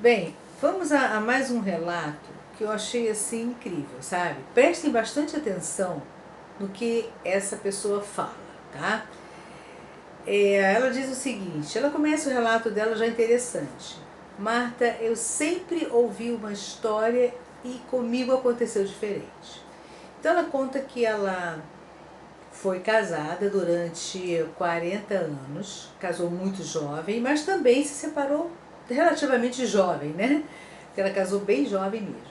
Bem, vamos a mais um relato que eu achei assim incrível, sabe? Prestem bastante atenção no que essa pessoa fala, tá? Ela diz o seguinte, ela começa o relato dela já interessante. Marta, eu sempre ouvi uma história e comigo aconteceu diferente. Então ela conta que ela foi casada durante 40 anos, casou muito jovem, mas também se separou relativamente jovem, né? Porque ela casou bem jovem mesmo.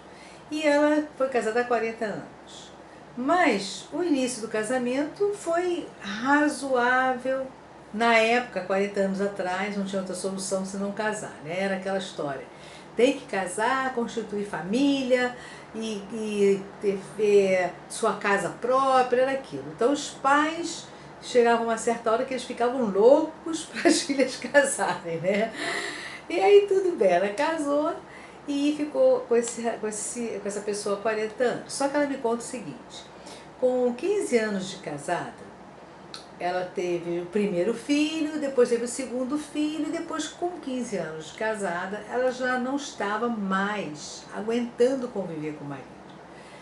E ela foi casada há 40 anos. Mas o início do casamento foi razoável. Na época, 40 anos atrás, não tinha outra solução senão casar, né? Era aquela história. Tem que casar, constituir família e ter sua casa própria, era aquilo. Então os pais chegavam a uma certa hora que eles ficavam loucos para as filhas casarem, né? E aí tudo bem, ela casou e ficou com essa pessoa há 40 anos. Só que ela me conta o seguinte, com 15 anos de casada, ela teve o primeiro filho, depois teve o segundo filho, e depois com 15 anos de casada, ela já não estava mais aguentando conviver com o marido.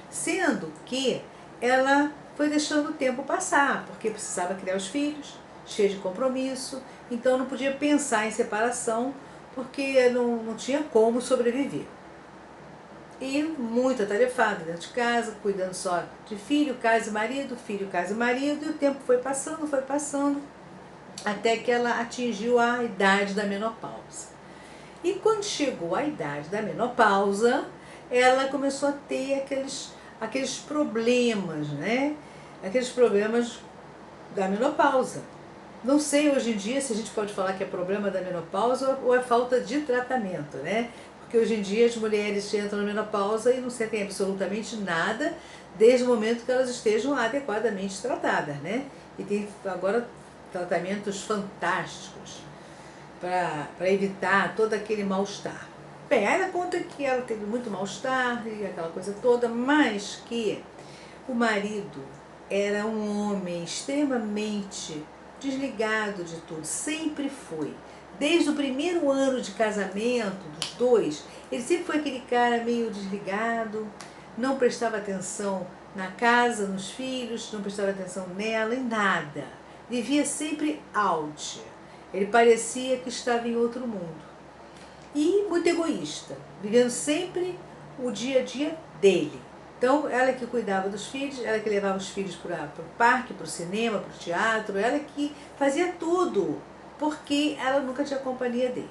Sendo que ela foi deixando o tempo passar, porque precisava criar os filhos, cheia de compromisso, então não podia pensar em separação, porque não tinha como sobreviver. E muito atarefada dentro de casa, cuidando só de filho, casa e marido, e o tempo foi passando, até que ela atingiu a idade da menopausa. E quando chegou a idade da menopausa, ela começou a ter aqueles problemas, né? Aqueles problemas da menopausa. Não sei hoje em dia se a gente pode falar que é problema da menopausa ou é falta de tratamento, né? Porque hoje em dia as mulheres entram na menopausa e não sentem absolutamente nada desde o momento que elas estejam adequadamente tratadas, né? E tem agora tratamentos fantásticos para evitar todo aquele mal-estar. Bem, aí ela conta que ela teve muito mal-estar e aquela coisa toda, mas que o marido era um homem extremamente desligado de tudo, sempre foi. Desde o primeiro ano de casamento dos dois, ele sempre foi aquele cara meio desligado, não prestava atenção na casa, nos filhos, não prestava atenção nela, em nada. Vivia sempre out. Ele parecia que estava em outro mundo. E muito egoísta, vivendo sempre o dia a dia dele. Então, ela que cuidava dos filhos, ela que levava os filhos para o parque, para o cinema, para o teatro, ela que fazia tudo, porque ela nunca tinha companhia dele.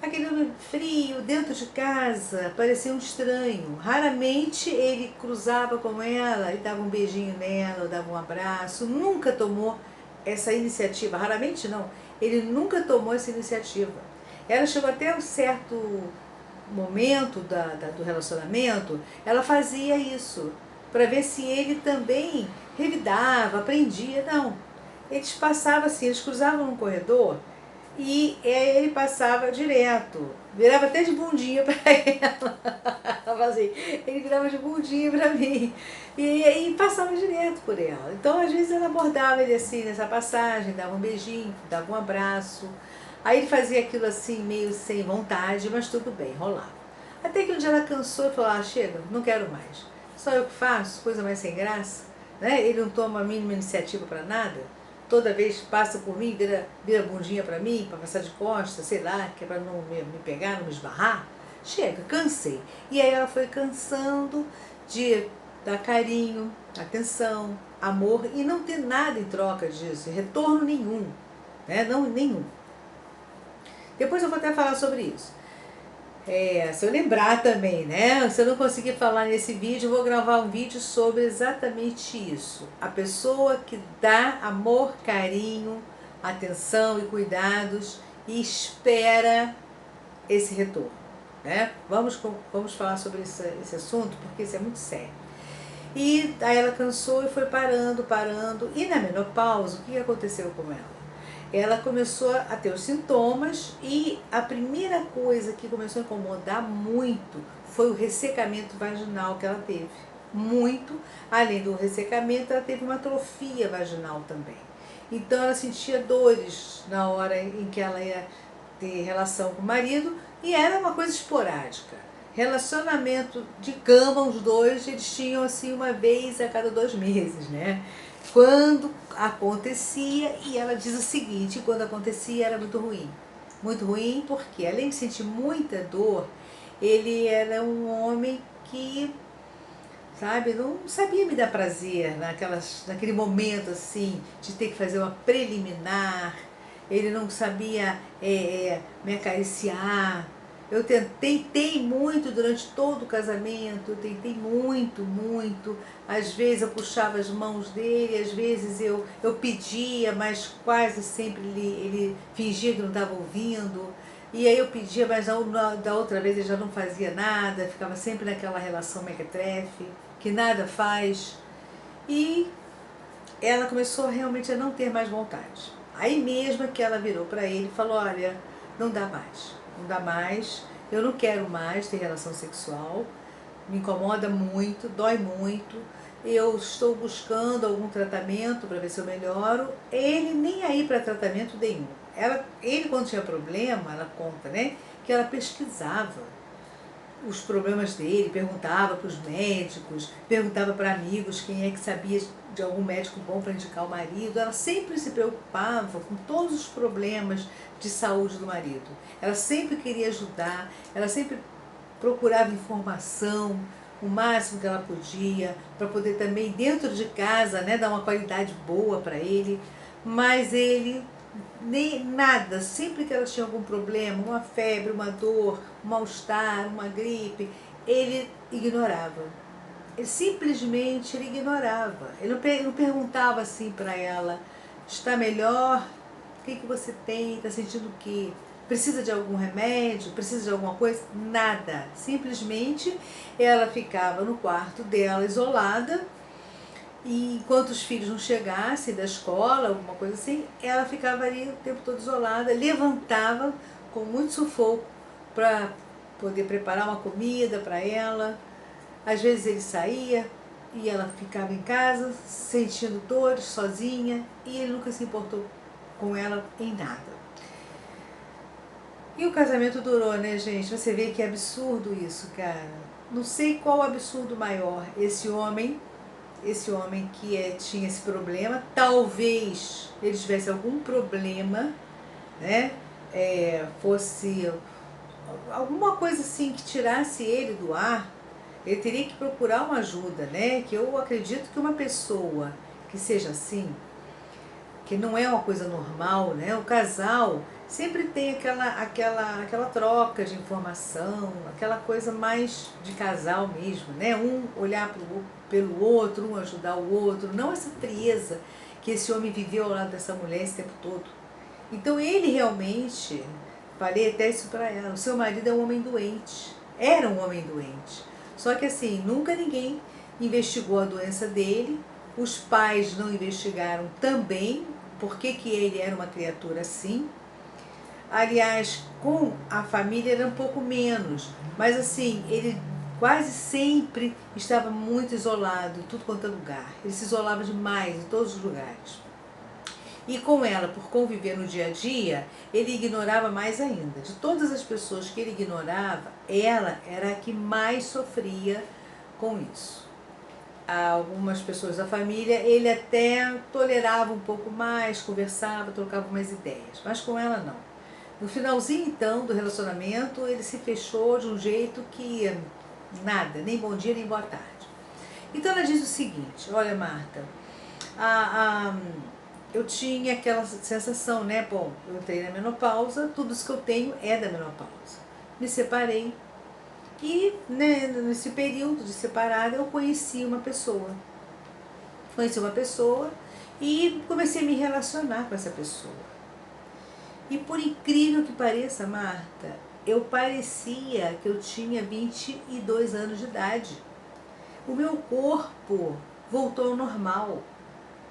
Aquele homem frio, dentro de casa, parecia um estranho. Raramente ele cruzava com ela e dava um beijinho nela, dava um abraço. Nunca tomou essa iniciativa. Raramente não. Ele nunca tomou essa iniciativa. Ela chegou até um certo momento do relacionamento, ela fazia isso, para ver se ele também revidava, aprendia. Não. Eles passavam assim, eles cruzavam num corredor e ele passava direto, virava até de bundinha para ela. Assim, ele virava de bundinha para mim e passava direto por ela. Então, às vezes, ela abordava ele assim nessa passagem, dava um beijinho, dava um abraço. Aí ele fazia aquilo assim, meio sem vontade, mas tudo bem, rolava. Até que um dia ela cansou e falou, chega, não quero mais. Só eu que faço, coisa mais sem graça. Né? Ele não toma a mínima iniciativa para nada. Toda vez passa por mim, vira bundinha para mim, para passar de costas, sei lá, que é para não me pegar, não me esbarrar. Chega, cansei. E aí ela foi cansando de dar carinho, atenção, amor e não ter nada em troca disso, retorno nenhum, né? Não, nenhum. Depois eu vou até falar sobre isso. Se eu lembrar também, né? Se eu não conseguir falar nesse vídeo, eu vou gravar um vídeo sobre exatamente isso. A pessoa que dá amor, carinho, atenção e cuidados e espera esse retorno, né? Vamos falar sobre esse assunto, porque isso é muito sério. E aí ela cansou e foi parando. E na menopausa, o que aconteceu com ela? Ela começou a ter os sintomas e a primeira coisa que começou a incomodar muito foi o ressecamento vaginal que ela teve. Muito, além do ressecamento, ela teve uma atrofia vaginal também. Então ela sentia dores na hora em que ela ia ter relação com o marido, e era uma coisa esporádica. Relacionamento de cama, os dois, eles tinham assim uma vez a cada 2 meses, né? Quando acontecia, e ela diz o seguinte, quando acontecia era muito ruim. Muito ruim porque, além de sentir muita dor, ele era um homem que, sabe, não sabia me dar prazer naquele momento assim, de ter que fazer uma preliminar. Ele não sabia me acariciar. Eu tentei muito durante todo o casamento, eu tentei muito, muito. Às vezes eu puxava as mãos dele, às vezes eu pedia, mas quase sempre ele fingia que não estava ouvindo. E aí eu pedia, mas da outra vez ele já não fazia nada, ficava sempre naquela relação mequetrefe, que nada faz. E ela começou realmente a não ter mais vontade. Aí mesmo que ela virou para ele e falou, olha, não dá mais, não dá mais, eu não quero mais ter relação sexual, me incomoda muito, dói muito, eu estou buscando algum tratamento para ver se eu melhoro. Ele nem aí para tratamento nenhum. Ele quando tinha problema, ela conta, né, que ela pesquisava os problemas dele, perguntava para os médicos, perguntava para amigos quem é que sabia de algum médico bom para indicar o marido. Ela sempre se preocupava com todos os problemas de saúde do marido. Ela sempre queria ajudar, ela sempre procurava informação, o máximo que ela podia, para poder também dentro de casa, né, dar uma qualidade boa para ele. Mas ele nem nada, sempre que ela tinha algum problema, uma febre, uma dor, um mal-estar, uma gripe, ele ignorava. Ele ignorava. Ele não perguntava assim para ela, está melhor? O que você tem? Está sentindo o quê? Precisa de algum remédio? Precisa de alguma coisa? Nada. Simplesmente ela ficava no quarto dela, isolada, e enquanto os filhos não chegassem da escola, alguma coisa assim, ela ficava ali o tempo todo isolada, levantava com muito sufoco para poder preparar uma comida para ela. Às vezes ele saía e ela ficava em casa sentindo dores sozinha, e ele nunca se importou com ela em nada. E o casamento durou, né, gente? Você vê que é absurdo isso, cara. Não sei qual absurdo maior. Esse homem que tinha esse problema, talvez ele tivesse algum problema, né? Fosse alguma coisa assim que tirasse ele do ar, ele teria que procurar uma ajuda, né? Que eu acredito que uma pessoa que seja assim, que não é uma coisa normal, né? O casal sempre tem aquela troca de informação, aquela coisa mais de casal mesmo, né? Um olhar pelo outro, um ajudar o outro, não essa frieza que esse homem viveu ao lado dessa mulher esse tempo todo. Então ele realmente, falei até isso para ela, o seu marido é um homem doente, era um homem doente. Só que assim, nunca ninguém investigou a doença dele, os pais não investigaram também por que ele era uma criatura assim. Aliás, com a família era um pouco menos, mas assim, ele quase sempre estava muito isolado, em tudo quanto é lugar. Ele se isolava demais em todos os lugares. E com ela, por conviver no dia a dia, ele ignorava mais ainda. De todas as pessoas que ele ignorava, ela era a que mais sofria com isso. Algumas pessoas da família ele até tolerava um pouco mais, conversava, trocava umas ideias, mas com ela não. No finalzinho então do relacionamento, ele se fechou de um jeito que nada, nem bom dia nem boa tarde. Então ela diz o seguinte, olha Marta, eu tinha aquela sensação, né, bom, eu entrei na menopausa, tudo isso que eu tenho é da menopausa. Me separei, e né, nesse período de separada eu conheci uma pessoa. E comecei a me relacionar com essa pessoa. E por incrível que pareça, Marta, eu parecia que eu tinha 22 anos de idade. O meu corpo voltou ao normal.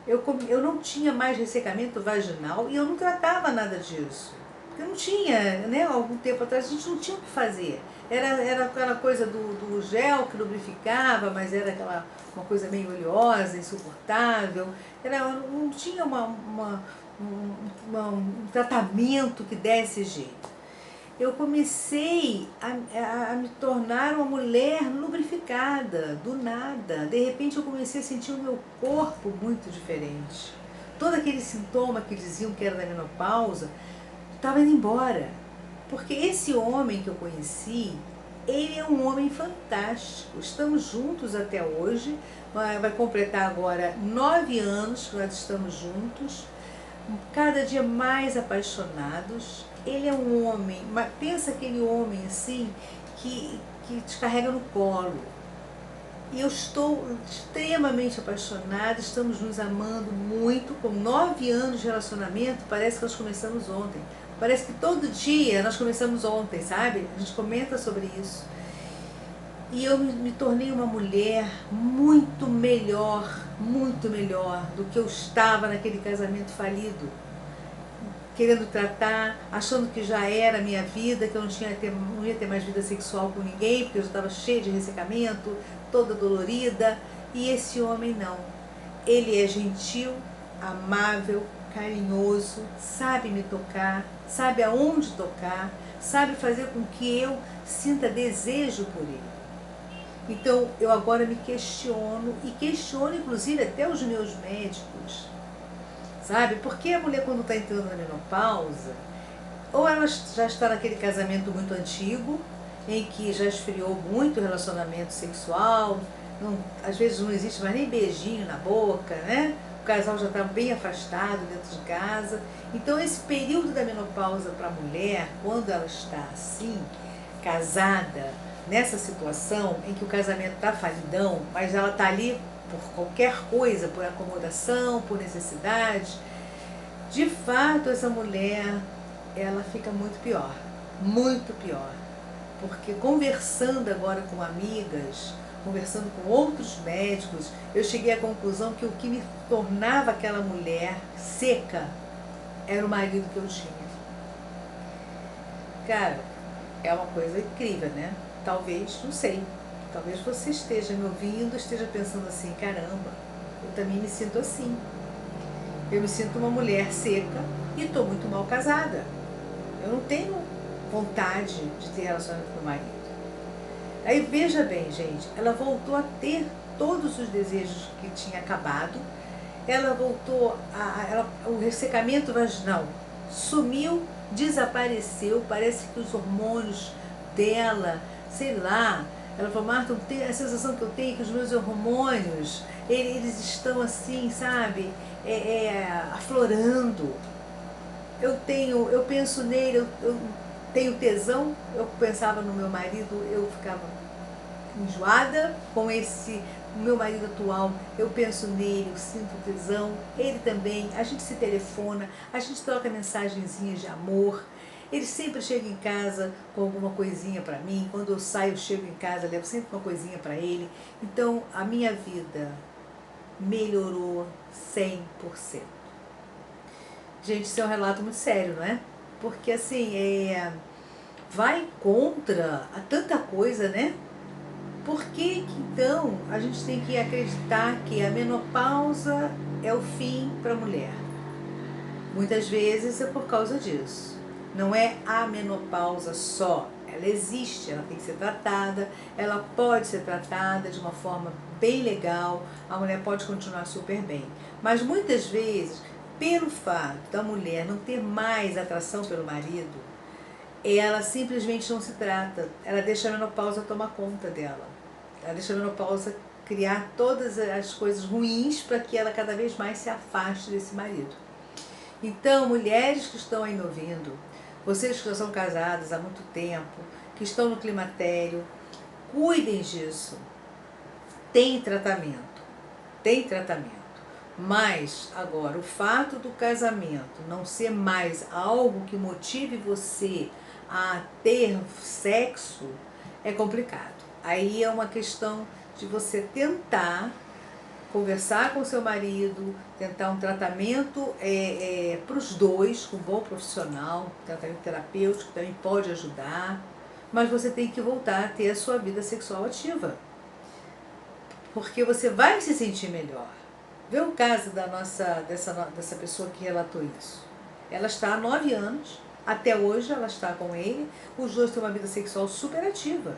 Eu não tinha mais ressecamento vaginal e eu não tratava nada disso. Eu não tinha, né, algum tempo atrás a gente não tinha o que fazer. Era aquela coisa do gel que lubrificava, mas era uma coisa meio oleosa, insuportável. Não tinha um tratamento que desse jeito. eu comecei a me tornar uma mulher lubrificada, do nada. De repente eu comecei a sentir o meu corpo muito diferente. Todo aquele sintoma que diziam que era da menopausa estava indo embora. Porque esse homem que eu conheci, ele é um homem fantástico. Estamos juntos até hoje. Vai completar agora 9 anos que nós estamos juntos. Cada dia mais apaixonados. Ele é um homem, pensa aquele homem assim, que te carrega no colo. E eu estou extremamente apaixonada, estamos nos amando muito, com 9 anos de relacionamento, parece que nós começamos ontem. Parece que todo dia nós começamos ontem, sabe? A gente comenta sobre isso. E eu me tornei uma mulher muito melhor do que eu estava naquele casamento falido. Querendo tratar, achando que já era a minha vida, que eu não ia ter mais vida sexual com ninguém, porque eu já estava cheia de ressecamento, toda dolorida. E esse homem não. Ele é gentil, amável, carinhoso, sabe me tocar, sabe aonde tocar, sabe fazer com que eu sinta desejo por ele. Então eu agora me questiono, e questiono inclusive até os meus médicos, sabe? Porque a mulher, quando está entrando na menopausa, ou ela já está naquele casamento muito antigo, em que já esfriou muito o relacionamento sexual, às vezes não existe mais nem beijinho na boca, né? O casal já está bem afastado dentro de casa. Então esse período da menopausa para a mulher, quando ela está assim, casada, nessa situação em que o casamento está falidão, mas ela está ali por qualquer coisa, por acomodação, por necessidade, de fato essa mulher, ela fica muito pior, porque conversando agora com amigas, conversando com outros médicos, eu cheguei à conclusão que o que me tornava aquela mulher seca era o marido que eu tinha. Cara, é uma coisa incrível, né? Talvez, não sei, talvez você esteja me ouvindo, esteja pensando assim, caramba, eu também me sinto assim. Eu me sinto uma mulher seca e estou muito mal casada. Eu não tenho vontade de ter relacionamento com o marido. Aí veja bem, gente, ela voltou a ter todos os desejos que tinha acabado, ela voltou o ressecamento vaginal sumiu, desapareceu, parece que os hormônios dela, sei lá, ela falou, Marta, a sensação que eu tenho é que os meus hormônios, eles estão assim, sabe, aflorando. Eu penso nele, eu tenho tesão, eu pensava no meu marido, eu ficava enjoada com o meu marido atual, eu penso nele, eu sinto tesão, ele também, a gente se telefona, a gente troca mensagenzinhas de amor, ele sempre chega em casa com alguma coisinha para mim, quando eu saio, eu chego em casa, levo sempre uma coisinha para ele. Então a minha vida melhorou 100%. Gente, isso é um relato muito sério, não é? Porque assim, vai contra a tanta coisa, né? Por que então a gente tem que acreditar que a menopausa é o fim para a mulher? Muitas vezes é por causa disso. Não é a menopausa só, ela existe, ela tem que ser tratada, ela pode ser tratada de uma forma bem legal, a mulher pode continuar super bem. Mas muitas vezes, pelo fato da mulher não ter mais atração pelo marido, ela simplesmente não se trata, ela deixa a menopausa tomar conta dela. Ela deixa a menopausa criar todas as coisas ruins para que ela cada vez mais se afaste desse marido. Então, mulheres que estão aí me ouvindo, vocês que já são casadas há muito tempo, que estão no climatério, cuidem disso. Tem tratamento. Mas, agora, o fato do casamento não ser mais algo que motive você a ter sexo é complicado. Aí é uma questão de você tentar conversar com seu marido, tentar um tratamento para os dois, com um bom profissional, tratamento terapêutico também pode ajudar, mas você tem que voltar a ter a sua vida sexual ativa, porque você vai se sentir melhor. Vê o caso dessa pessoa que relatou isso. Ela está há 9 anos Até hoje ela está com ele, os dois têm uma vida sexual super ativa.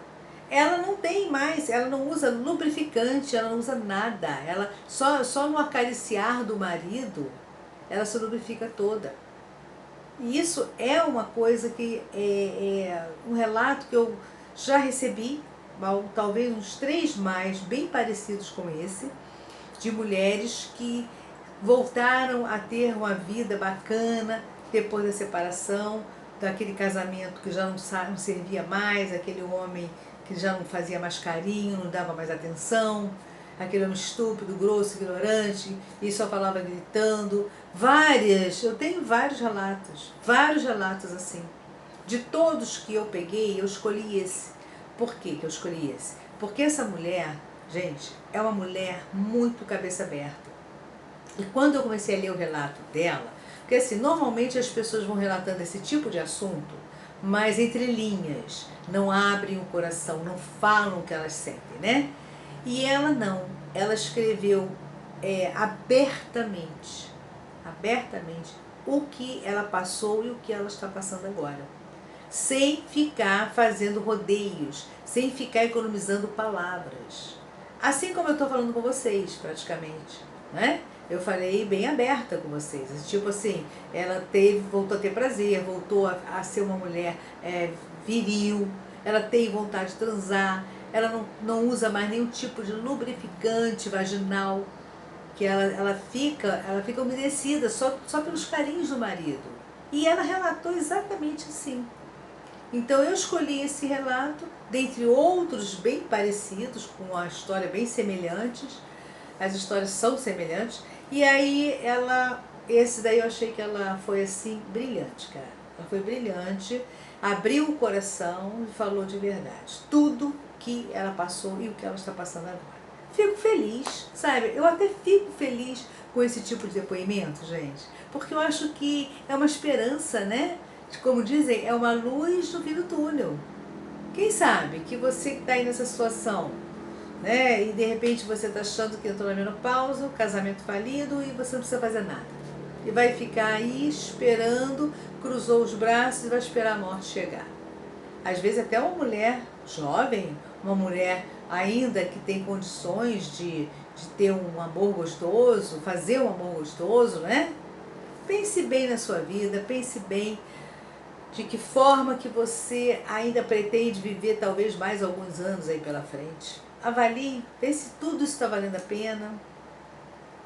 Ela não tem mais, ela não usa lubrificante, ela não usa nada. Ela só no acariciar do marido, ela se lubrifica toda. E isso é uma coisa que é um relato que eu já recebi, talvez uns 3 mais, bem parecidos com esse, de mulheres que voltaram a ter uma vida bacana depois da separação, daquele casamento que já não servia mais, aquele homem que já não fazia mais carinho, não dava mais atenção, aquele homem estúpido, grosso, ignorante, e só falava gritando. Eu tenho vários relatos assim. De todos que eu peguei, eu escolhi esse. Por que eu escolhi esse? Porque essa mulher, gente, é uma mulher muito cabeça aberta. E quando eu comecei a ler o relato dela, porque assim, normalmente as pessoas vão relatando esse tipo de assunto, mas entre linhas, não abrem o coração, não falam o que elas sentem, né? E ela não, ela escreveu abertamente o que ela passou e o que ela está passando agora. Sem ficar fazendo rodeios, sem ficar economizando palavras. Assim como eu estou falando com vocês, praticamente, né? Eu falei bem aberta com vocês. Tipo assim, ela voltou a ter prazer, voltou a ser uma mulher viril, ela tem vontade de transar, ela não usa mais nenhum tipo de lubrificante vaginal, que ela fica umedecida só pelos carinhos do marido. E ela relatou exatamente assim. Então eu escolhi esse relato, dentre outros bem parecidos, com uma história bem semelhantes. As histórias são semelhantes. E aí esse daí eu achei que ela foi assim, brilhante, cara. Ela foi brilhante, abriu o coração e falou de verdade. Tudo que ela passou e o que ela está passando agora. Fico feliz, sabe? Eu até fico feliz com esse tipo de depoimento, gente. Porque eu acho que é uma esperança, né? Como dizem, é uma luz no fim do túnel. Quem sabe que você que está aí nessa situação, né? E de repente você está achando que entrou na menopausa, casamento falido e você não precisa fazer nada. E vai ficar aí esperando, cruzou os braços e vai esperar a morte chegar. Às vezes até uma mulher jovem, uma mulher ainda que tem condições de ter um amor gostoso, fazer um amor gostoso, né? Pense bem na sua vida, pense bem de que forma que você ainda pretende viver talvez mais alguns anos aí pela frente. Avalie, vê se tudo isso está valendo a pena,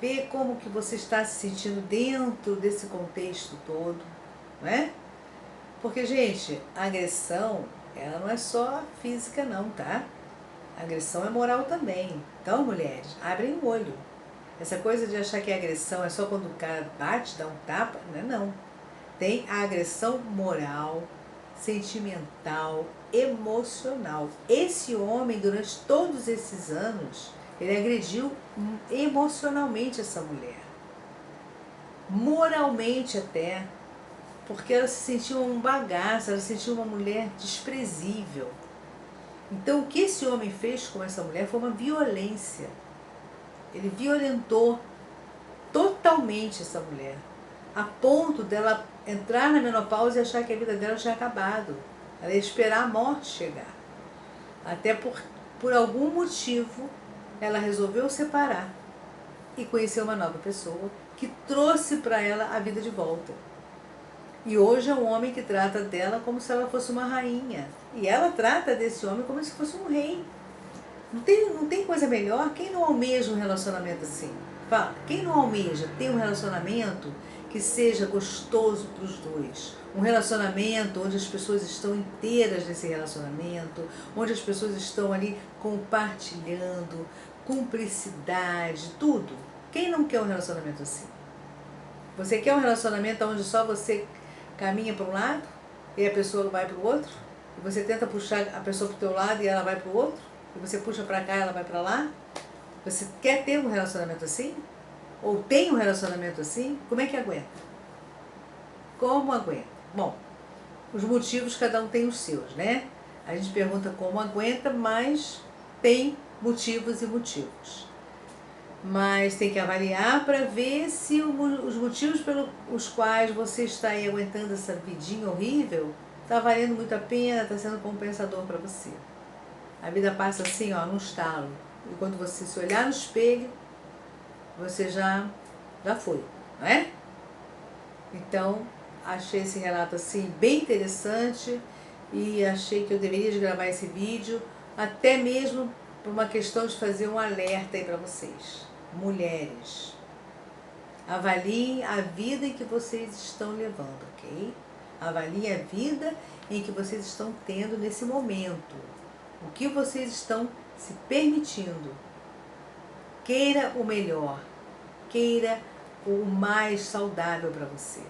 vê como que você está se sentindo dentro desse contexto todo, não é? Porque, gente, a agressão, ela não é só física não, tá? A agressão é moral também. Então, mulheres, abrem o olho. Essa coisa de achar que a agressão é só quando o cara bate, dá um tapa, não é não. Tem a agressão moral, sentimental, emocional. Esse homem, durante todos esses anos, ele agrediu emocionalmente essa mulher. Moralmente até. Porque ela se sentiu um bagaço, ela se sentiu uma mulher desprezível. Então o que esse homem fez com essa mulher foi uma violência. Ele violentou totalmente essa mulher, a ponto dela entrar na menopausa e achar que a vida dela tinha acabado. Ela ia esperar a morte chegar. Até por algum motivo ela resolveu separar e conhecer uma nova pessoa que trouxe para ela a vida de volta. E hoje é um homem que trata dela como se ela fosse uma rainha. E ela trata desse homem como se fosse um rei. Não tem coisa melhor. Quem não almeja um relacionamento assim? Fala, quem não almeja ter um relacionamento que seja gostoso para os dois? Um relacionamento onde as pessoas estão inteiras nesse relacionamento, onde as pessoas estão ali compartilhando, cumplicidade, tudo. Quem não quer um relacionamento assim? Você quer um relacionamento onde só você caminha para um lado e a pessoa vai para o outro? E você tenta puxar a pessoa para o teu lado e ela vai para o outro? E você puxa para cá e ela vai para lá? Você quer ter um relacionamento assim? Ou tem um relacionamento assim? Como é que aguenta? Como aguenta? Bom, os motivos cada um tem os seus, né? A gente pergunta como aguenta, mas tem motivos e motivos. Mas tem que avaliar para ver se os motivos pelos quais você está aí aguentando essa vidinha horrível está valendo muito a pena, está sendo compensador para você. A vida passa assim, ó, num estalo. E quando você se olhar no espelho, você já foi, não é? Então, achei esse relato assim bem interessante e achei que eu deveria de gravar esse vídeo, até mesmo por uma questão de fazer um alerta aí para vocês. Mulheres, avaliem a vida em que vocês estão levando, ok? Avaliem a vida em que vocês estão tendo nesse momento. O que vocês estão se permitindo. Queira o melhor. Queira o mais saudável para você.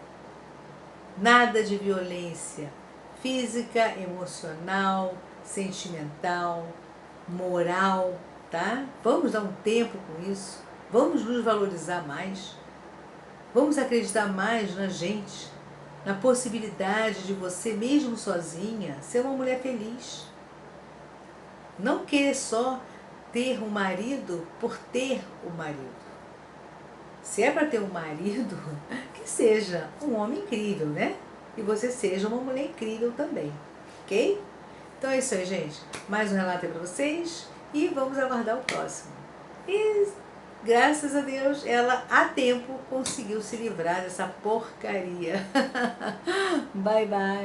Nada de violência física, emocional, sentimental, moral, tá? Vamos dar um tempo com isso. Vamos nos valorizar mais. Vamos acreditar mais na gente, na possibilidade de você, mesmo sozinha, ser uma mulher feliz. Não querer só ter um marido por ter o marido. Se é para ter um marido, que seja um homem incrível, né? E você seja uma mulher incrível também, ok? Então é isso aí, gente. Mais um relato aí para vocês e vamos aguardar o próximo. E graças a Deus, ela a tempo conseguiu se livrar dessa porcaria. Bye, bye.